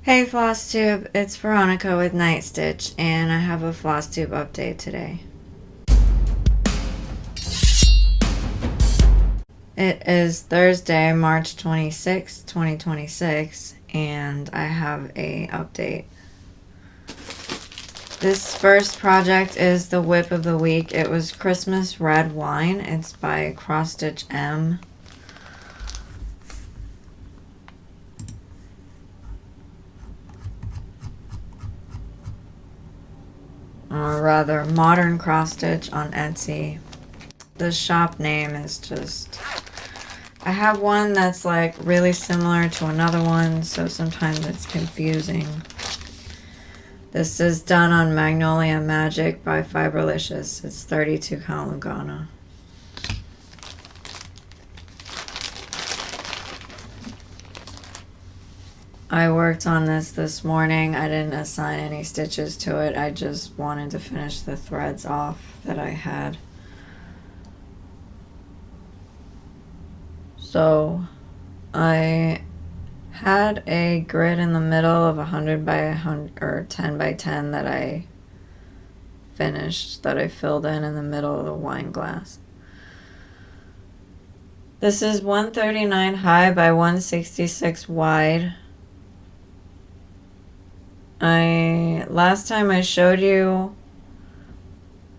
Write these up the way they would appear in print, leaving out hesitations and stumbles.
Hey Floss Tube, it's Veronica with Night Stitch, and I have a Floss Tube update today. It is Thursday, March 26, 2026, and I have a update. This first project is the whip of the week. It was Christmas Red Wine. It's by Cross Stitch M. Or rather, Modern Cross Stitch on Etsy. The shop name is just... I have one that's like really similar to another one, so sometimes it's confusing. This is done on Magnolia Magic by Fiberlicious. It's 32 count Lugana. I worked on this morning. I didn't assign any stitches to it. I just wanted to finish the threads off that I had. So I had a grid in the middle of 100 by 100 or 10 by 10 that I finished, that I filled in the middle of the wine glass. This is 139 high by 166 wide. Last time I showed you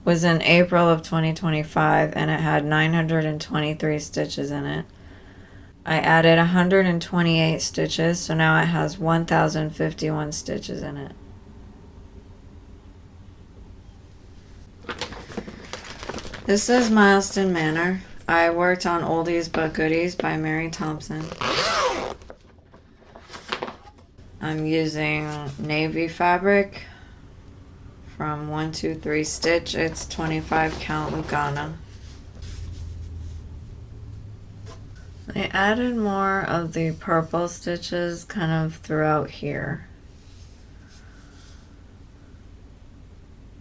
was in April of 2025, and it had 923 stitches in it. I added 128 stitches, so now it has 1051 stitches in it. This is Mylestonn Manor. I worked on Oldies But Goodies by Mary Thompson. I'm using navy fabric from 123 Stitch. It's 25 count Lugana. I added more of the purple stitches kind of throughout here.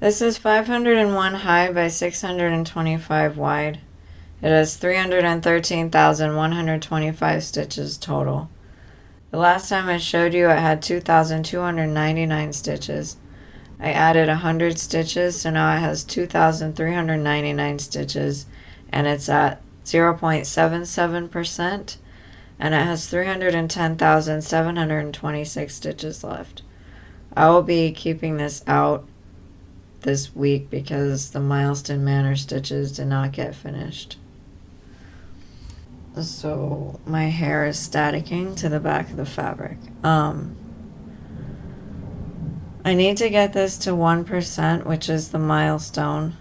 This is 501 high by 625 wide. It has 313,125 stitches total. The last time I showed you, it had 2,299 stitches. I added 100 stitches, so now it has 2,399 stitches, and it's at 0.77%, and it has 310,726 stitches left. I will be keeping this out this week because the Mylestonn Manor stitches did not get finished. So my hair is staticking to the back of the fabric. I need to get this to 1%, which is the milestone.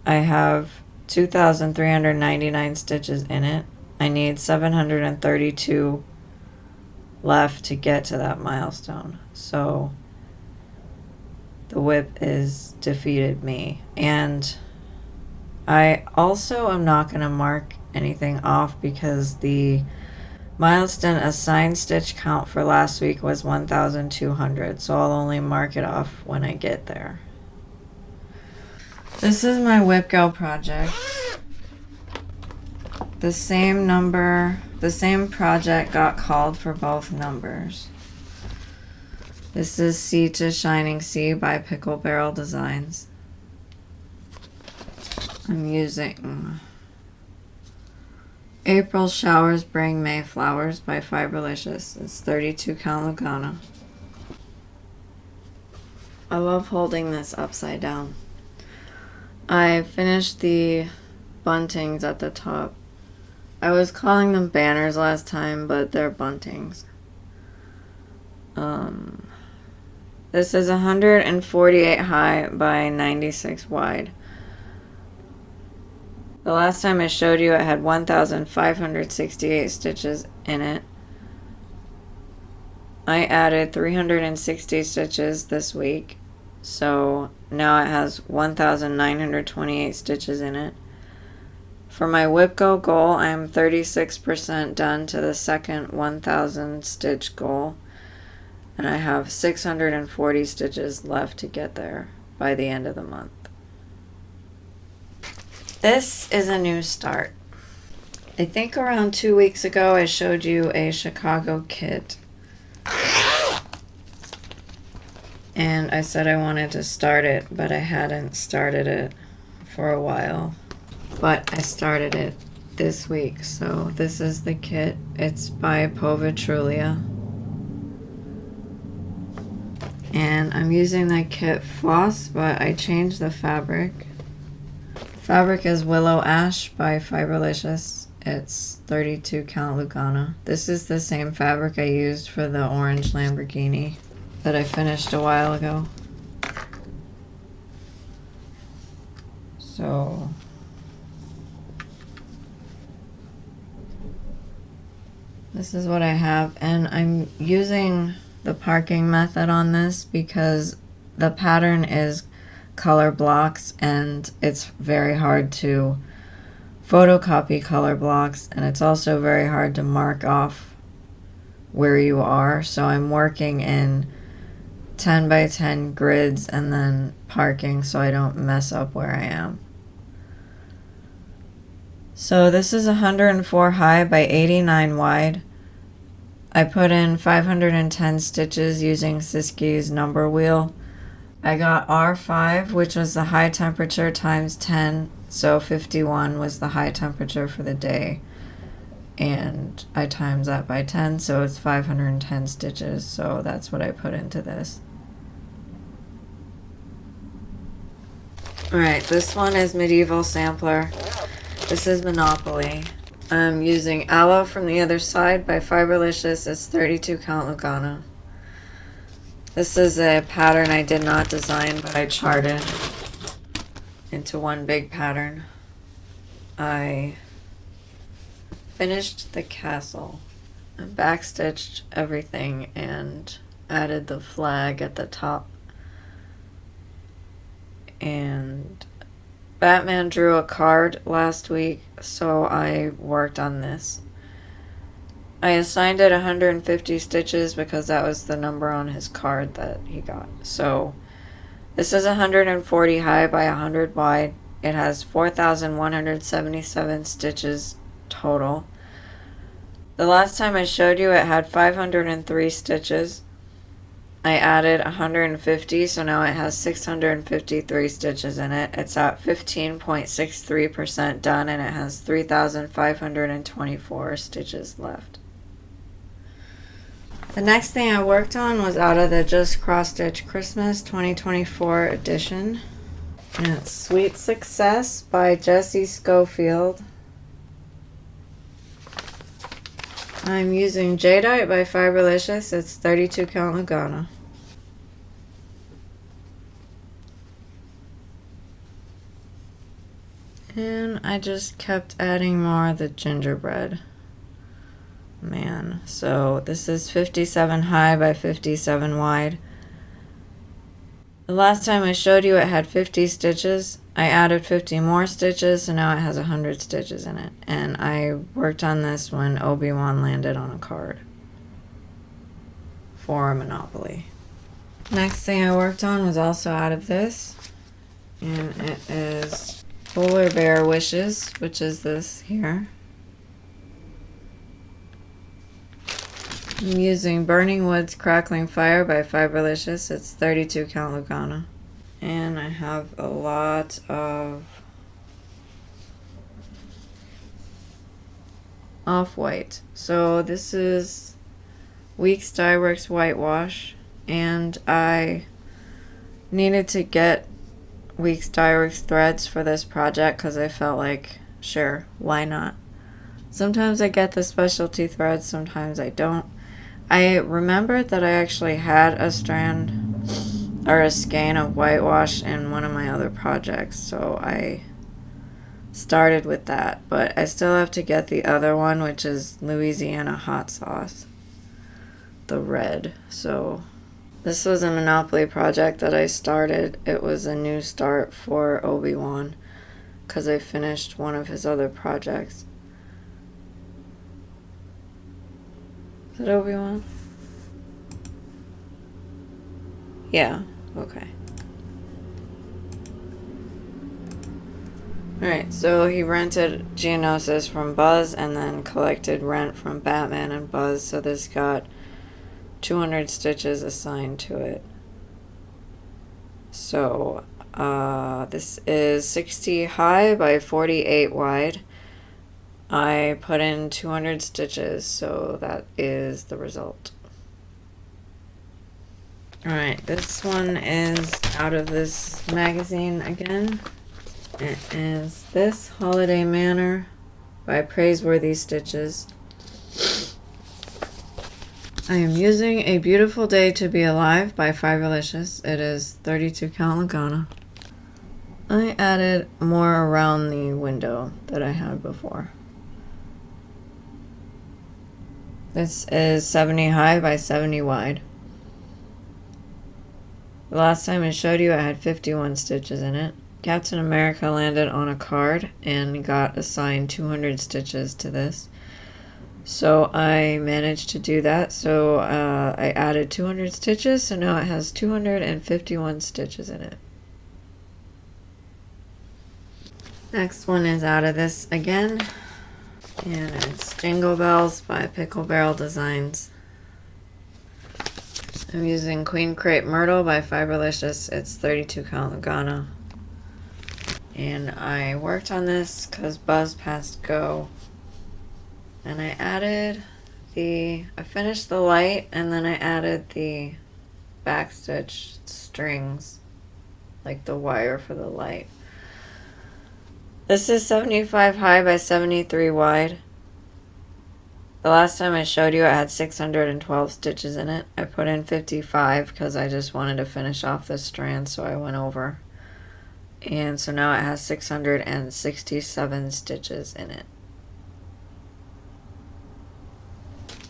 I have 2,399 stitches in it. I need 732 left to get to that milestone. So the whip is defeated me. And I also am not going to mark anything off because the Mylestonn assigned stitch count for last week was 1,200, so I'll only mark it off when I get there. This is my WIPGO project. The same project got called for both numbers. This is Sea to Shining Sea by Pickle Barrel Designs. I'm using April Showers Bring May Flowers by Fiberlicious. It's 32 count Lugana. I love holding this upside down. I finished the buntings at the top. I was calling them banners last time, but they're buntings. This is 148 high by 96 wide. The last time I showed you, it had 1,568 stitches in it. I added 360 stitches this week, so now it has 1,928 stitches in it. For my WIPGO goal, I am 36% done to the second 1,000 stitch goal, and I have 640 stitches left to get there by the end of the month. This is a new start. I think around 2 weeks ago I showed you a Chicago kit. And I said I wanted to start it, but I hadn't started it for a while. But I started it this week, so this is the kit. It's by Povitrulia. And I'm using the kit Floss, but I changed the fabric. Fabric is Willow Ash by Fiberlicious. It's 32 count Lugana. This is the same fabric I used for the orange Lamborghini that I finished a while ago. So this is what I have, and I'm using the parking method on this because the pattern is color blocks and it's very hard to photocopy color blocks, and it's also very hard to mark off where you are. So I'm working in 10 by 10 grids and then parking so I don't mess up where I am. So this is 104 high by 89 wide. I put in 510 stitches using Siski's number wheel. I got R5, which was the high temperature times 10, so 51 was the high temperature for the day. And I times that by 10, so it's 510 stitches, so that's what I put into this. Alright, this one is Medieval Sampler. This is Monopoly. I'm using Aloe from the Other Side by Fiberlicious. It's 32 count Lugana. This is a pattern I did not design, but I charted into one big pattern. I finished the castle and backstitched everything and added the flag at the top. And Batman drew a card last week, so I worked on this. I assigned it 150 stitches because that was the number on his card that he got. So this is 140 high by 100 wide. It has 4,177 stitches total. The last time I showed you it had 503 stitches. I added 150, so now it has 653 stitches in it. It's at 15.63% done, and it has 3,524 stitches left. The next thing I worked on was out of the Just Cross Stitch Christmas 2024 edition. And it's Sweet Success by Jessie Schofield. I'm using Jadeite by Fiberlicious. It's 32 count Lugana. And I just kept adding more of the gingerbread man. So this is 57 high by 57 wide. The last time I showed you it had 50 stitches. I added 50 more stitches, so now it has 100 stitches in it. And I worked on this when Obi-Wan landed on a card for Monopoly. Next thing I worked on was also out of this, and it is Polar Bear Wishes, which is this here. I'm using Burning Woods Crackling Fire by Fiberlicious. It's 32 count Lugana. And I have a lot of Off-White. So this is Weeks Dye Works Whitewash, and I needed to get Weeks Dye Works threads for this project because I felt like, sure, why not? Sometimes I get the specialty threads, sometimes I don't. I remembered that I actually had a strand or a skein of whitewash in one of my other projects, so I started with that. But I still have to get the other one, which is Louisiana Hot Sauce, the red. So this was a Monopoly project that I started. It was a new start for Obi-Wan because I finished one of his other projects. Is it Obi-Wan? Yeah, okay. Alright, so he rented Geonosis from Buzz and then collected rent from Batman and Buzz, so this got 200 stitches assigned to it. So this is 60 high by 48 wide. I put in 200 stitches, so that is the result. Alright, this one is out of this magazine again. It is This Holiday Manor by Praiseworthy Stitches. I am using A Beautiful Day to Be Alive by Fiberlicious. It is 32 count Lagana. I added more around the window that I had before. This is 70 high by 70 wide. The last time I showed you I had 51 stitches in it. Captain America landed on a card and got assigned 200 stitches to this. So I managed to do that. So I added 200 stitches, so now it has 251 stitches in it. Next one is out of this again, and it's Jingle Bells by Pickle Barrel Designs. I'm using Queen Crepe Myrtle by Fiberlicious. It's 32 count Lagana. And I worked on this because Buzz passed go. And I finished the light, and then I added the backstitch strings, like the wire for the light. This is 75 high by 73 wide. The last time I showed you I had 612 stitches in it. I put in 55 because I just wanted to finish off this strand, so I went over. And so now it has 667 stitches in it.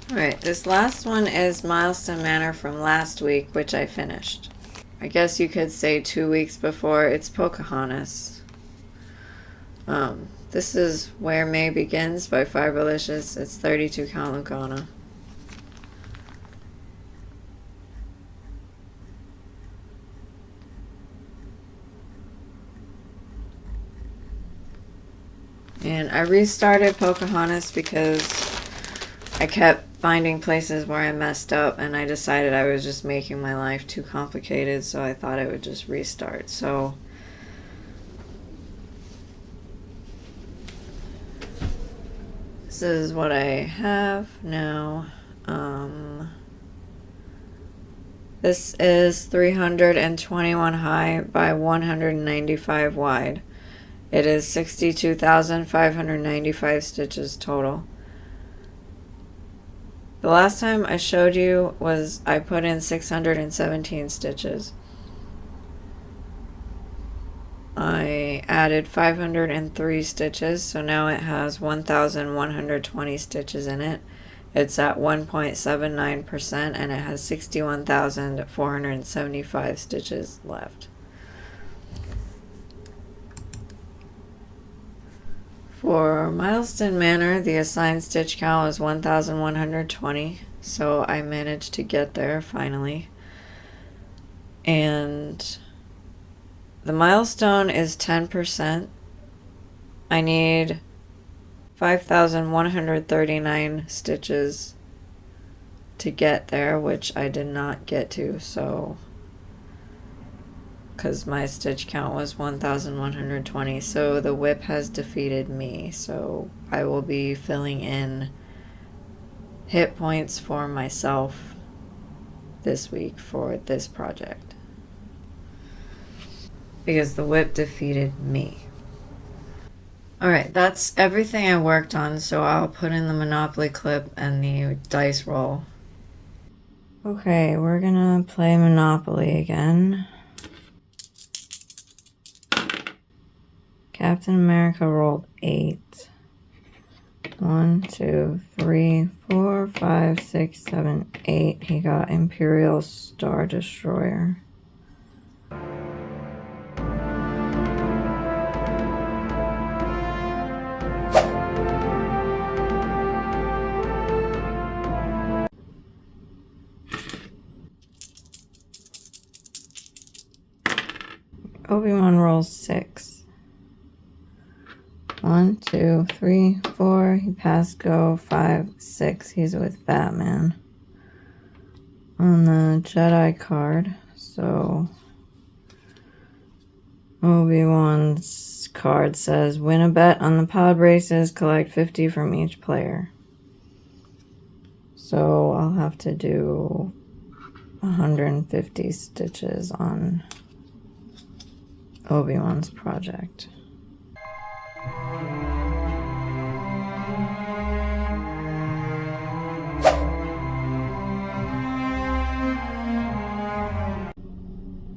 Alright, this last one is Mylestonn Manor from last week, which I finished. I guess you could say 2 weeks before. It's Pocahontas. This is Where May Begins by Fiberlicious. It's 32 count Lagana. And I restarted Pocahontas because I kept finding places where I messed up, and I decided I was just making my life too complicated, so I thought I would just restart. So this is what I have now. This is 321 high by 195 wide. It is 62,595 stitches total. The last time I showed you was I put in 617 stitches. I added 503 stitches, so now it has 1,120 stitches in it. It's at 1.79%, and it has 61,475 stitches left. For Mylestonn Manor, the assigned stitch count is 1,120, so I managed to get there finally. And the milestone is 10%. I need 5,139 stitches to get there, which I did not get to, so because my stitch count was 1,120, so the WIP has defeated me, so I will be filling in hit points for myself this week for this project because the WIP defeated me. Alright, that's everything I worked on, so I'll put in the Monopoly clip and the dice roll. Okay, we're gonna play Monopoly again. Captain America rolled 8. 1, 2, 3, 4, 5, 6, 7, 8. He got Imperial Star Destroyer. Obi-Wan rolls 6. 1, 2, 3, 4. He passed go. 5, 6. He's with Batman on the Jedi card. So Obi-Wan's card says, win a bet on the pod races, collect 50 from each player. So I'll have to do 150 stitches on Obi-Wan's project.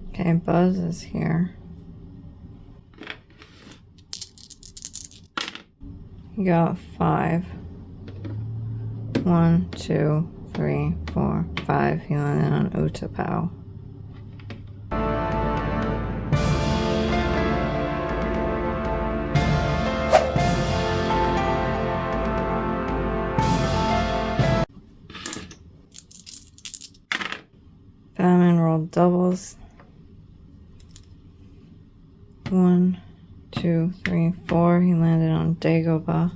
Okay, Buzz is here. He got 5. 1, 2, 3, 4, 5. He landed on Utapau. Batman rolled doubles. 1, 2, 3, 4. He landed on Dagobah.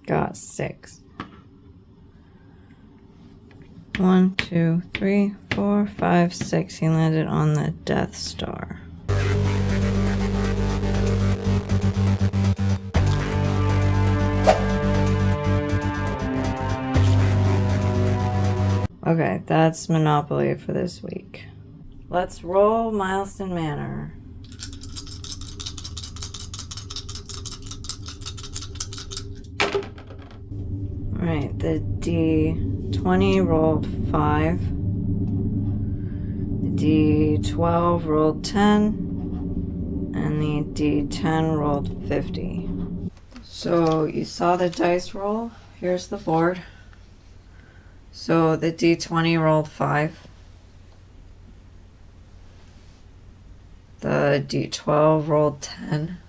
Got 6. 1, 2, 3, 4, 5, 6. He landed on the Death Star. Okay, that's Monopoly for this week. Let's roll Mylestonn Manor. Alright, the D20 rolled 5. The D12 rolled 10. And the D10 rolled 50. So you saw the dice roll. Here's the board. So the D20 rolled 5. The D12 rolled 10.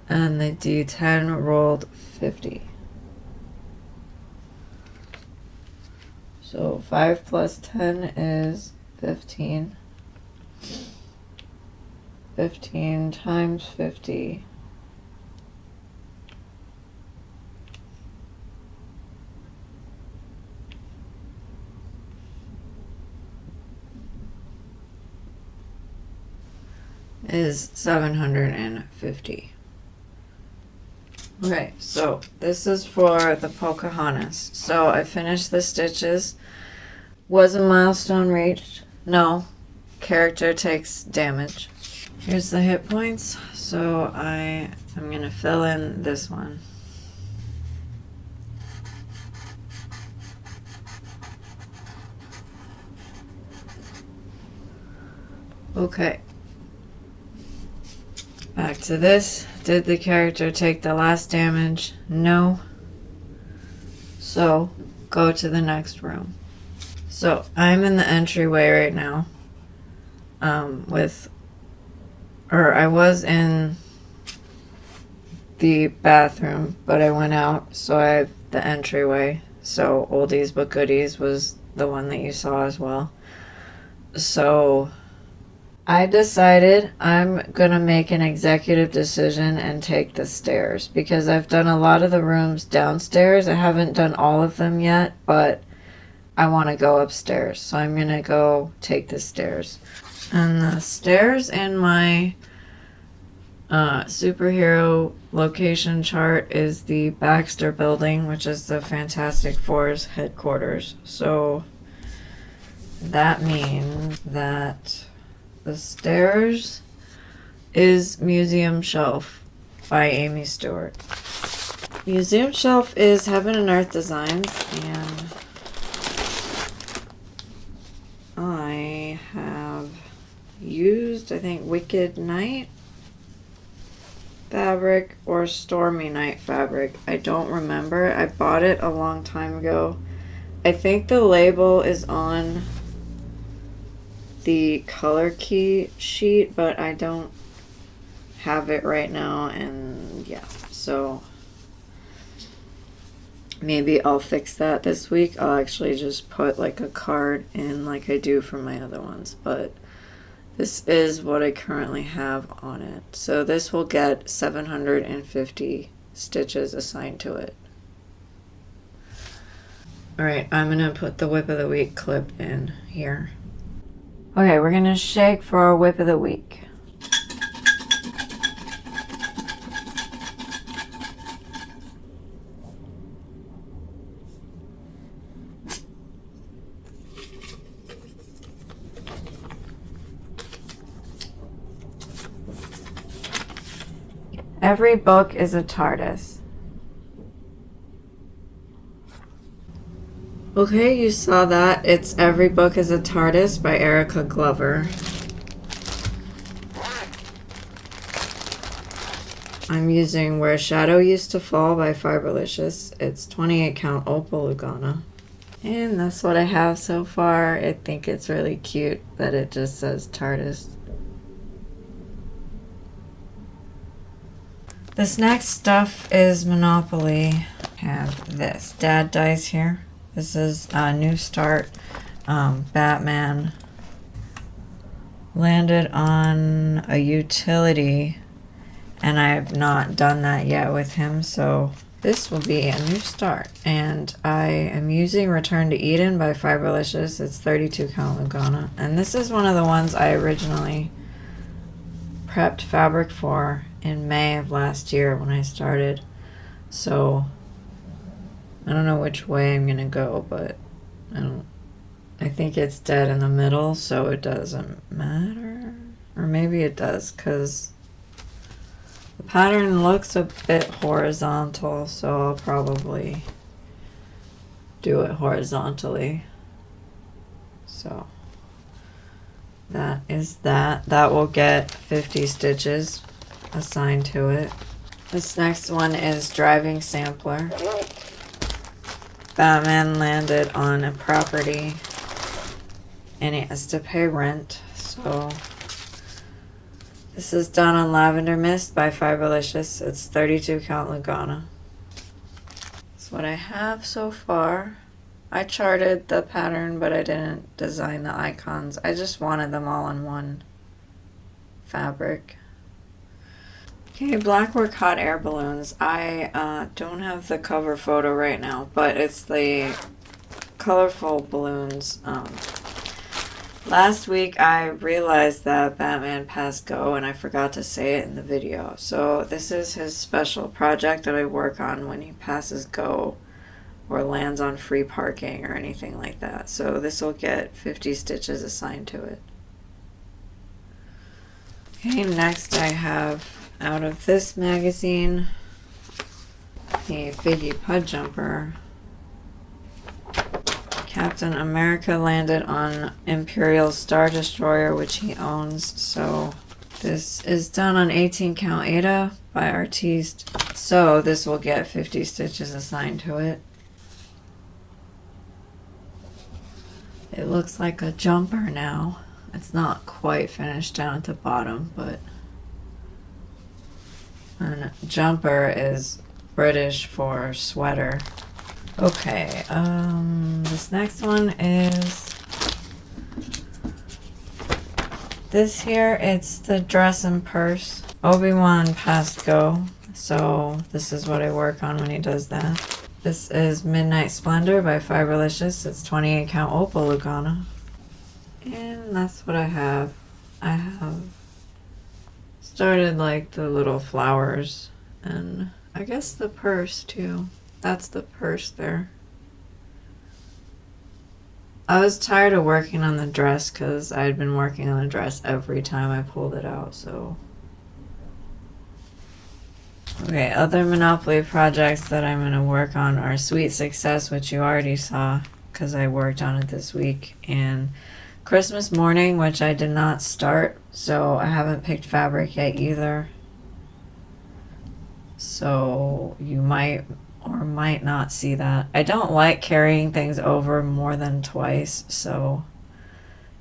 And the D10 rolled 50. So 5 plus 10 is 15. 15 times 50. Is 750. Okay, so this is for the Pocahontas. So I finished the stitches. Was a milestone reached? No. Character takes damage. Here's the hit points. So I'm going to fill in this one. Okay. Back to this. Did the character take the last damage? No. So, go to the next room. So, I'm in the entryway right now. I was in the bathroom, but I went out, so I have the entryway. So, Oldies But Goodies was the one that you saw as well. So, I decided I'm going to make an executive decision and take the stairs because I've done a lot of the rooms downstairs. I haven't done all of them yet, but I want to go upstairs. So I'm going to go take the stairs. And the stairs in my superhero location chart is the Baxter Building, which is the Fantastic Four's headquarters. So that means that the stairs is Museum Shelf by Amy Stewart. Museum Shelf is Heaven and Earth Designs, and I have used, I think, Wicked Night fabric or Stormy Night fabric. I don't remember. I bought it a long time ago. I think the label is on the color key sheet, but I don't have it right now, and yeah, so maybe I'll fix that this week. I'll actually just put like a card in like I do for my other ones, but This is what I currently have on it. So this will get 750 stitches assigned to it. Alright, I'm gonna put the whip of the week clip in here. Okay, we're gonna shake for our whip of the week. Every book is a TARDIS. Okay, you saw that. It's Every Book is a TARDIS by Erica Glover. I'm using Where Shadow Used to Fall by Fiberlicious. It's 28 count opal lugana. And that's what I have so far. I think it's really cute that it just says TARDIS. This next stuff is Monopoly. I have this Dad Dice here. This is a New Start. Batman landed on a utility, and I have not done that yet with him, so this will be a new start. And I am using Return to Eden by Fiberlicious. It's 32 count lugana, and this is one of the ones I originally prepped fabric for in May of last year when I started. So I don't know which way I'm gonna go, but I think it's dead in the middle, so it doesn't matter. Or maybe it does, because the pattern looks a bit horizontal, so I'll probably do it horizontally. So that is that. That will get 50 stitches assigned to it. This next one is Driving Sampler. Batman landed on a property and he has to pay rent, so this is done on Lavender Mist by Fiberlicious. It's 32 count lugana. That's what I have so far. I charted the pattern, but I didn't design the icons. I just wanted them all on one fabric. Okay, Blackwork Hot Air Balloons. I don't have the cover photo right now, but it's the colorful balloons. Last week I realized that Batman passed go and I forgot to say it in the video. So this is his special project that I work on when he passes go or lands on free parking or anything like that. So this will get 50 stitches assigned to it. Okay, next I have, out of this magazine, a Figgy Pud Jumper. Captain America landed on Imperial Star Destroyer, which he owns. So this is done on 18 count Ada by Artiste. So this will get 50 stitches assigned to it. It looks like a jumper now. It's not quite finished down at the bottom, but and jumper is British for sweater. Okay, this next one is this here. It's the dress and purse. Obi-Wan passed go, so this is what I work on when he does that. This is Midnight Splendor by Fiberlicious. It's 28 count opal lugana. And that's what I have. I have started like the little flowers and I guess the purse too. That's the purse there. I was tired of working on the dress because I had been working on the dress every time I pulled it out, so. Okay, other Monopoly projects that I'm going to work on are Sweet Success, which you already saw because I worked on it this week, and Christmas Morning, which I did not start, so I haven't picked fabric yet either. So you might or might not see that. I don't like carrying things over more than twice, so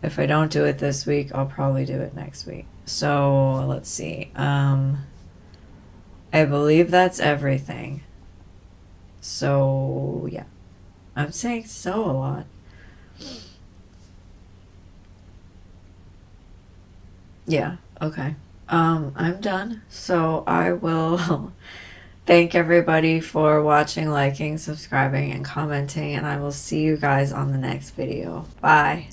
if I don't do it this week, I'll probably do it next week. So let's see. I believe that's everything. So yeah, I'm saying so a lot. Yeah, okay. I'm done. So I will thank everybody for watching, liking, subscribing, and commenting, and I will see you guys on the next video. Bye.